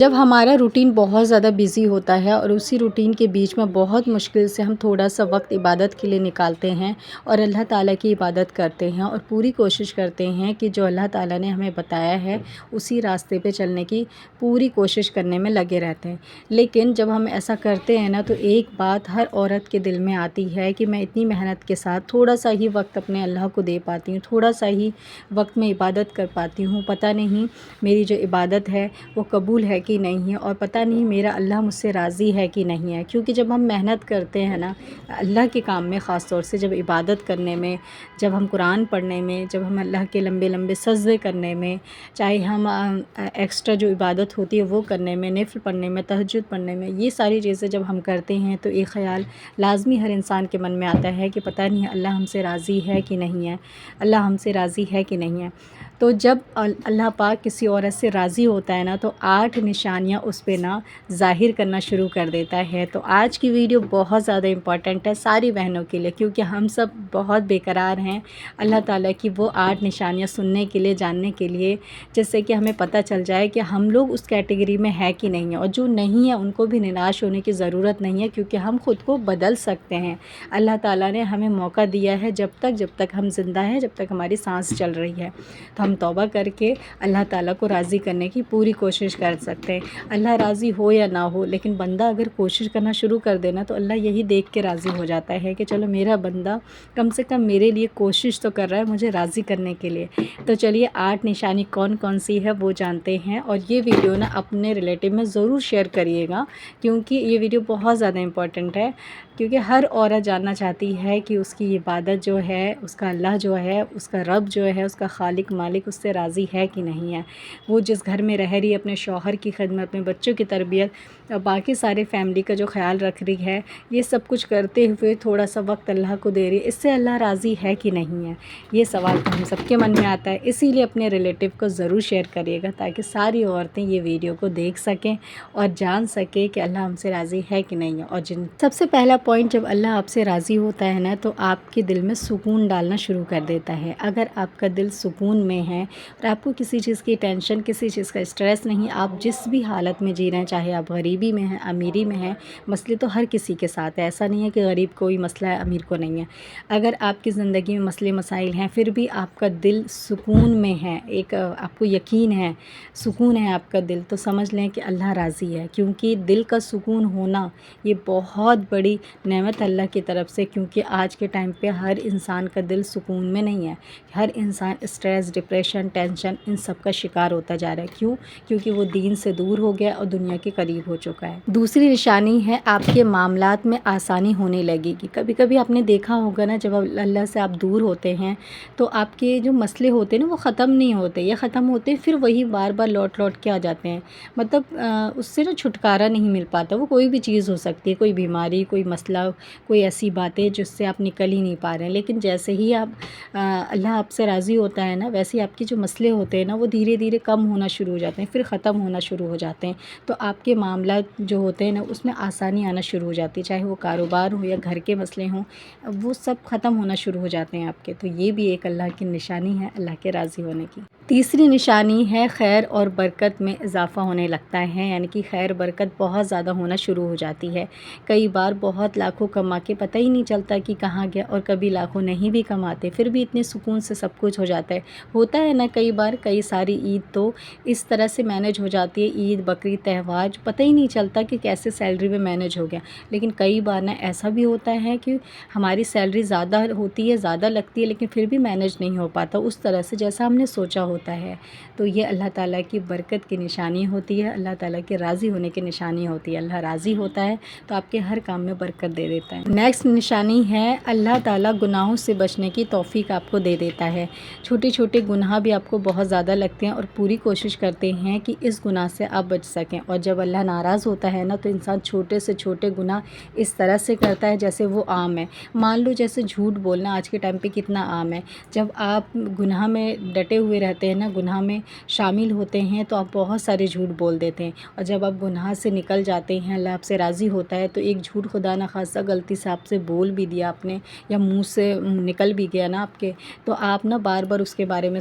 جب ہمارا روٹین بہت زیادہ بزی ہوتا ہے اور اسی روٹین کے بیچ میں بہت مشکل سے ہم تھوڑا سا وقت عبادت کے لیے نکالتے ہیں اور اللہ تعالیٰ کی عبادت کرتے ہیں اور پوری کوشش کرتے ہیں کہ جو اللہ تعالیٰ نے ہمیں بتایا ہے اسی راستے پہ چلنے کی پوری کوشش کرنے میں لگے رہتے ہیں، لیکن جب ہم ایسا کرتے ہیں نا تو ایک بات ہر عورت کے دل میں آتی ہے کہ میں اتنی محنت کے ساتھ تھوڑا سا ہی وقت اپنے اللہ کو دے پاتی ہوں، تھوڑا سا ہی وقت میں عبادت کر پاتی ہوں، پتہ نہیں میری جو عبادت ہے وہ قبول ہے کہ نہیں ہے، اور پتہ نہیں میرا اللہ مجھ سے راضی ہے کہ نہیں ہے۔ کیونکہ جب ہم محنت کرتے ہیں نا اللہ کے کام میں، خاص طور سے جب عبادت کرنے میں، جب ہم قرآن پڑھنے میں، جب ہم اللہ کے لمبے لمبے سجدے کرنے میں، چاہے ہم ایکسٹرا جو عبادت ہوتی ہے وہ کرنے میں، نفل پڑھنے میں، تہجد پڑھنے میں، یہ ساری چیزیں جب ہم کرتے ہیں تو ایک خیال لازمی ہر انسان کے من میں آتا ہے کہ پتہ نہیں اللہ ہم سے راضی ہے کہ نہیں ہے، اللہ ہم سے راضی ہے کہ نہیں ہے۔ تو جب اللہ پاک کسی عورت سے راضی ہوتا ہے نا تو 8 نشانیاں اس پہ نا ظاہر کرنا شروع کر دیتا ہے۔ تو آج کی ویڈیو بہت زیادہ امپورٹنٹ ہے ساری بہنوں کے لیے، کیونکہ ہم سب بہت بے قرار ہیں اللہ تعالیٰ کی وہ 8 نشانیاں سننے کے لیے، جاننے کے لیے، جس سے کہ ہمیں پتہ چل جائے کہ ہم لوگ اس کیٹیگری میں ہے کہ نہیں ہے، اور جو نہیں ہے ان کو بھی نراش ہونے کی ضرورت نہیں ہے، کیونکہ ہم خود کو بدل سکتے ہیں۔ اللہ تعالیٰ نے ہمیں موقع دیا ہے جب تک ہم زندہ ہیں، جب تک ہماری سانس چل رہی ہے، تو ہم توبہ کر کے اللہ تعالیٰ کو راضی کرنے کی پوری کوشش کر سکتے ہیں۔ اللہ راضی ہو یا نہ ہو، لیکن بندہ اگر کوشش کرنا شروع کر دینا تو اللہ یہی دیکھ کے راضی ہو جاتا ہے کہ چلو میرا بندہ کم سے کم میرے لیے کوشش تو کر رہا ہے مجھے راضی کرنے کے لیے۔ تو چلیے 8 نشانی کون کون سی ہے وہ جانتے ہیں، اور یہ ویڈیو نا اپنے ریلیٹیو میں ضرور شیئر کریے گا، کیونکہ یہ ویڈیو بہت زیادہ امپورٹنٹ ہے، کیونکہ ہر عورت جاننا چاہتی ہے کہ اس کی عبادت جو ہے، اس کا اللہ جو ہے، اس کا رب جو ہے، اس کا خالق مالک اس سے راضی ہے کہ نہیں ہے۔ وہ جس گھر میں رہ رہی ہے، اپنے شوہر کی خدمت، اپنے بچوں کی تربیت اور باقی سارے فیملی کا جو خیال رکھ رہی ہے، یہ سب کچھ کرتے ہوئے تھوڑا سا وقت اللہ کو دے رہی ہے، اس سے اللہ راضی ہے کہ نہیں ہے؟ یہ سوال تو ہم سب کے من میں آتا ہے، اسی لیے اپنے ریلیٹیو کو ضرور شیئر کریے گا تاکہ ساری عورتیں یہ ویڈیو کو دیکھ سکیں اور جان سکیں کہ اللہ ہم سے راضی ہے کہ نہیں ہے۔ اور سب سے پہلا پوائنٹ، جب اللہ آپ سے راضی ہوتا ہے نا تو آپ کے دل میں سکون ڈالنا شروع کر دیتا ہے۔ اگر آپ کا دل سکون میں ہے اور آپ کو کسی چیز کی ٹینشن، کسی چیز کا اسٹریس نہیں، آپ جس بھی حالت میں جی رہے ہیں، چاہے آپ غریبی میں ہیں، امیری میں ہیں، مسئلے تو ہر کسی کے ساتھ ہے، ایسا نہیں ہے کہ غریب کوئی مسئلہ ہے امیر کو نہیں ہے۔ اگر آپ کی زندگی میں مسئلے مسائل ہیں پھر بھی آپ کا دل سکون میں ہے، ایک آپ کو یقین ہے، سکون ہے آپ کا دل، تو سمجھ لیں کہ اللہ راضی ہے، کیونکہ دل کا سکون ہونا یہ بہت بڑی نعمت اللہ کی طرف سے، کیونکہ آج کے ٹائم پہ ہر انسان کا دل سکون میں نہیں ہے، ہر انسان اسٹریس، ڈپریشن، ٹینشن ان سب کا شکار ہوتا جا رہا ہے۔ کیوں؟ کیونکہ وہ دین سے دور ہو گیا اور دنیا کے قریب ہو چکا ہے۔ دوسری نشانی ہے آپ کے معاملات میں آسانی ہونے لگے گی۔ کبھی کبھی آپ نے دیکھا ہوگا نا، جب اللہ سے آپ دور ہوتے ہیں تو آپ کے جو مسئلے ہوتے ہیں نا وہ ختم نہیں ہوتے، یا ختم ہوتے پھر وہی بار بار لوٹ کے آ جاتے ہیں، مطلب اس سے نا چھٹکارا نہیں مل پاتا۔ وہ کوئی بھی چیز ہو سکتی ہے، کوئی بیماری، کوئی مسئلہ، کوئی ایسی باتیں جس سے آپ نکل ہی نہیں پا رہے ہیں، لیکن جیسے ہی اللہ آپ سے راضی ہوتا ہے نا، ویسے ہی آپ کے جو مسئلے ہوتے ہیں نا وہ دھیرے دھیرے کم ہونا شروع ہو جاتے ہیں، پھر ختم ہونا شروع ہو جاتے ہیں، تو آپ کے معاملات جو ہوتے ہیں نا اس میں آسانی آنا شروع ہو جاتی ہے، چاہے وہ کاروبار ہو یا گھر کے مسئلے ہوں، وہ سب ختم ہونا شروع ہو جاتے ہیں آپ کے۔ تو یہ بھی ایک اللہ کی نشانی ہے اللہ کے راضی ہونے کی۔ تیسری نشانی ہے خیر اور برکت میں اضافہ ہونے لگتا ہے، یعنی کہ خیر برکت بہت زیادہ ہونا شروع ہو جاتی ہے۔ کئی بار بہت لاکھوں کما کے پتہ ہی نہیں چلتا کہ کہاں گیا، اور کبھی لاکھوں نہیں بھی کماتے پھر بھی اتنے سکون سے سب کچھ ہو جاتا ہے۔ ہوتا ہے نا کئی بار، کئی ساری عید تو اس طرح سے مینج ہو جاتی ہے، عید، بقرعید، تہوار، پتہ ہی نہیں چلتا کہ کیسے سیلری میں مینج ہو گیا۔ لیکن کئی بار نا ایسا بھی ہوتا ہے کہ ہماری سیلری زیادہ ہوتی ہے، زیادہ لگتی ہے، لیکن پھر بھی مینج نہیں ہو پاتا اس طرح سے جیسا ہم نے سوچا ہوتا ہے۔ تو یہ اللہ تعالیٰ کی برکت کی نشانی ہوتی ہے، اللہ تعالیٰ کے راضی ہونے کی نشانی ہوتی ہے۔ اللہ راضی ہوتا ہے تو آپ کے ہر کام میں برکت دے دیتا ہے۔ نیکسٹ نشانی ہے اللہ تعالیٰ گناہوں سے بچنے کی توفیق آپ کو دے دیتا ہے۔ چھوٹے چھوٹے گناہ بھی آپ کو بہت زیادہ لگتے ہیں اور پوری کوشش کرتے ہیں کہ اس گناہ سے آپ بچ سکیں، اور جب اللہ ناراض ہوتا ہے نا تو انسان چھوٹے سے چھوٹے گناہ اس طرح سے کرتا ہے جیسے وہ عام ہے۔ مان لو جیسے جھوٹ بولنا آج کے ٹائم پہ کتنا عام ہے، جب آپ گناہ میں ڈٹے ہوئے رہتے ہیں نا، گناہ میں شامل ہوتے ہیں تو آپ بہت سارے جھوٹ بول دیتے ہیں، اور جب آپ گناہ سے نکل جاتے ہیں، اللہ آپ سے راضی ہوتا ہے تو ایک جھوٹ خدا نخواستہ غلطی سے آپ سے بول بھی دیا آپ نے، یا منہ سے نکل بھی گیا نا آپ کے، تو آپ نا بار بار اس کے بارے میں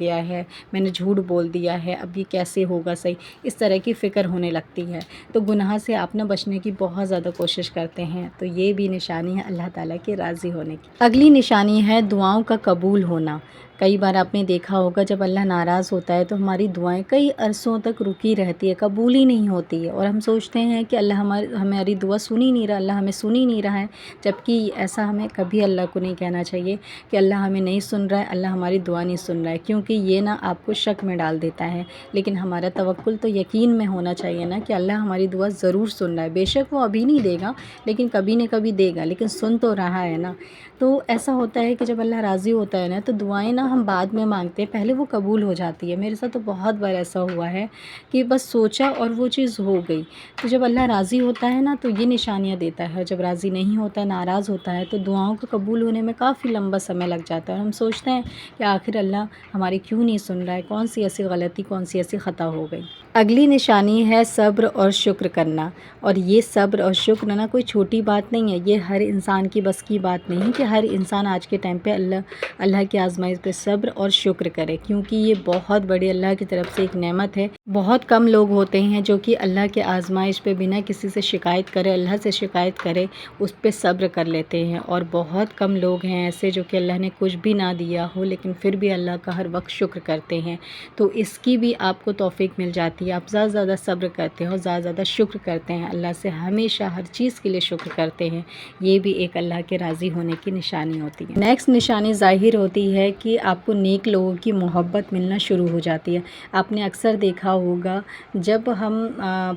گیا ہے، میں نے جھوٹ بول دیا ہے، اب یہ کیسے ہوگا صحیح، اس طرح کی فکر ہونے لگتی ہے۔ تو گناہ سے آپ نہ بچنے کی بہت زیادہ کوشش کرتے ہیں، تو یہ بھی نشانی ہے اللہ تعالیٰ کے راضی ہونے کی۔ اگلی نشانی ہے دعاؤں کا قبول ہونا۔ کئی بار آپ نے دیکھا ہوگا جب اللہ ناراض ہوتا ہے تو ہماری دعائیں کئی عرصوں تک رکی رہتی ہے، قبول ہی نہیں ہوتی ہے، اور ہم سوچتے ہیں کہ اللہ ہماری دعا سن ہی نہیں رہا، اللہ ہمیں سن ہی نہیں رہا ہے، جبکہ ایسا ہمیں کبھی اللہ کو نہیں کہنا چاہیے کہ اللہ ہمیں نہیں سن رہا ہے، اللہ ہماری دعا نہیں سن رہا ہے، کیونکہ یہ نہ آپ کو شک میں ڈال دیتا ہے۔ لیکن ہمارا توکل تو یقین میں ہونا چاہیے نا کہ اللہ ہماری دعا ضرور سن رہا ہے، بے شک وہ ابھی نہیں دے گا لیکن کبھی نہ کبھی دے گا، لیکن سن تو رہا ہے نا۔ تو ایسا ہوتا ہے کہ جب اللہ راضی ہوتا ہے نا تو دعائیں نا ہم بعد میں مانگتے ہیں، پہلے وہ قبول ہو جاتی ہے۔ میرے ساتھ تو بہت بار ایسا ہوا ہے کہ بس سوچا اور وہ چیز ہو گئی۔ تو جب اللہ راضی ہوتا ہے نا تو یہ نشانیاں دیتا ہے، جب راضی نہیں ہوتا ہے، ناراض ہوتا ہے، تو دعاؤں کا قبول ہونے میں کافی لمبا سمے لگ جاتا ہے، اور ہم سوچتے ہیں کہ آخر اللہ ہماری کیوں نہیں سن رہا ہے، کون سی ایسی غلطی، کون سی ایسی خطا ہو گئی۔ اگلی نشانی ہے صبر اور شکر کرنا، اور یہ صبر اور شکر نا کوئی چھوٹی بات نہیں ہے، یہ ہر انسان کی بس کی بات نہیں کہ ہر انسان آج کے ٹائم پہ اللہ کی آزمائش پہ صبر اور شکر کرے، کیونکہ یہ بہت بڑی اللہ کی طرف سے ایک نعمت ہے۔ بہت کم لوگ ہوتے ہیں جو کہ اللہ کے آزمائش پہ بنا کسی سے شکایت کرے، اللہ سے شکایت کرے، اس پہ صبر کر لیتے ہیں، اور بہت کم لوگ ہیں ایسے جو کہ اللہ نے کچھ بھی نہ دیا ہو لیکن پھر بھی اللہ کا ہر وقت شکر کرتے ہیں۔ تو اس کی بھی آپ کو توفیق مل جاتی ہے، آپ زیادہ زیادہ صبر کرتے ہیں اور زیادہ زیادہ شکر کرتے ہیں، اللہ سے ہمیشہ ہر چیز کے لیے شکر کرتے ہیں، یہ بھی ایک اللہ کے راضی ہونے کی نشانی ہوتی ہے۔ نیکسٹ نشانی ظاہر ہوتی ہے کہ آپ کو نیک لوگوں کی محبت ملنا شروع ہو جاتی ہے۔ آپ نے اکثر دیکھا ہوگا جب ہم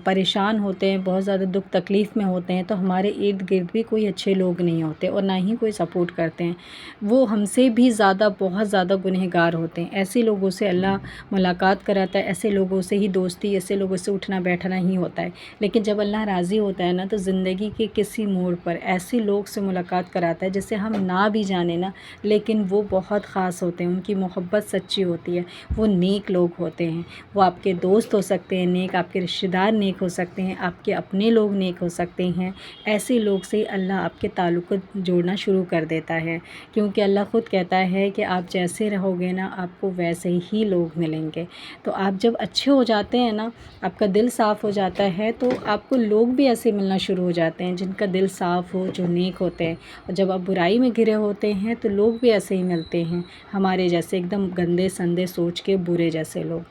پریشان ہوتے ہیں، بہت زیادہ دکھ تکلیف میں ہوتے ہیں، تو ہمارے ارد گرد بھی کوئی اچھے لوگ نہیں ہوتے اور نہ ہی کوئی سپورٹ کرتے ہیں، وہ ہم سے بھی زیادہ بہت زیادہ گنہگار ہوتے ہیں۔ ایسے لوگوں سے اللہ ملاقات کراتا ہے، ایسے لوگوں سے ہی دوستی، ایسے لوگوں سے اٹھنا بیٹھنا ہی ہوتا ہے۔ لیکن جب اللہ راضی ہوتا ہے نا تو زندگی کے کسی موڑ پر ایسے لوگ سے ملاقات کراتا ہے جسے ہم نہ بھی جانیں نا، لیکن وہ بہت خاص ہوتے ہیں، ان کی محبت سچی ہوتی ہے، وہ نیک لوگ ہوتے ہیں، وہ آپ کے دوست ہو سکتے ہیں نیک، آپ کے رشتہ دار نیک ہو سکتے ہیں، آپ کے اپنے لوگ نیک ہو سکتے ہیں۔ ایسے لوگ سے اللہ آپ کے تعلقات جوڑنا شروع کر دیتا ہے، کیونکہ اللہ خود کہتا ہے کہ آپ جیسے رہو گے نا آپ کو ویسے ہی لوگ ملیں گے۔ تو آپ جب اچھے ہو جاتے ہیں نا، آپ کا دل صاف ہو جاتا ہے، تو آپ کو لوگ بھی ایسے ملنا شروع ہو جاتے ہیں جن کا دل صاف ہو، جو نیک ہوتے ہیں، اور جب آپ برائی میں گھرے ہوتے ہیں تو لوگ بھی ایسے ہی ملتے ہیں، ہمارے جیسے ایک دم گندے سندے سوچ کے برے جیسے لوگ۔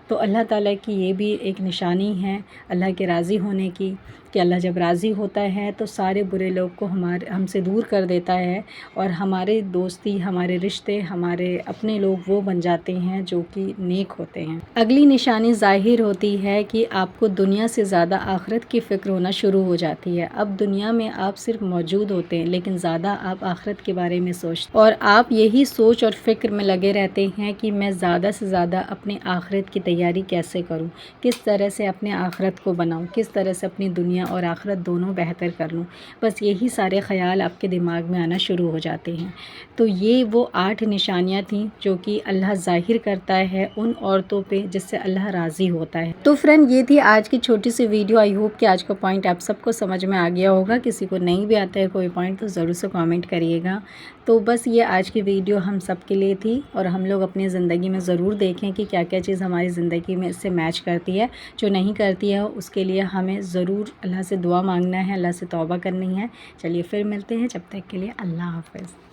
تو اللہ تعالیٰ کی یہ بھی ایک نشانی ہے اللہ کے راضی ہونے کی، کہ اللہ جب راضی ہوتا ہے تو سارے برے لوگ کو ہم سے دور کر دیتا ہے، اور ہمارے دوستی، ہمارے رشتے، ہمارے اپنے لوگ وہ بن جاتے ہیں جو کہ نیک ہوتے ہیں۔ اگلی نشانی ظاہر ہوتی ہے کہ آپ کو دنیا سے زیادہ آخرت کی فکر ہونا شروع ہو جاتی ہے۔ اب دنیا میں آپ صرف موجود ہوتے ہیں لیکن زیادہ آپ آخرت کے بارے میں سوچتے ہیں، اور آپ یہی سوچ اور فکر میں لگے رہتے ہیں کہ میں زیادہ سے زیادہ اپنے آخرت کی تیاری کیسے کروں، کس طرح سے اپنے آخرت کو بناؤں، کس طرح سے اپنی دنیا اور آخرت دونوں بہتر کر لوں، بس یہی سارے خیال آپ کے دماغ میں آنا شروع ہو جاتے ہیں۔ تو یہ وہ 8 نشانیاں تھیں جو کہ اللہ ظاہر کرتا ہے ان عورتوں پہ جس سے اللہ راضی ہوتا ہے۔ تو فرینڈ یہ تھی آج کی چھوٹی سی ویڈیو، آئی ہوپ کہ آج کا پوائنٹ آپ سب کو سمجھ میں آ گیا ہوگا، کسی کو نہیں بھی آتا ہے کوئی پوائنٹ تو ضرور سے کامنٹ کریے گا۔ تو بس یہ آج کی ویڈیو ہم سب کے لیے تھی، اور ہم لوگ اپنی زندگی میں ضرور دیکھیں کہ کیا کیا چیز ہماری زندگی میں اس سے میچ کرتی ہے، جو نہیں کرتی ہے اس کے لیے ہمیں ضرور اللہ سے دعا مانگنا ہے، اللہ سے توبہ کرنی ہے۔ چلیے پھر ملتے ہیں، جب تک کے لیے اللہ حافظ۔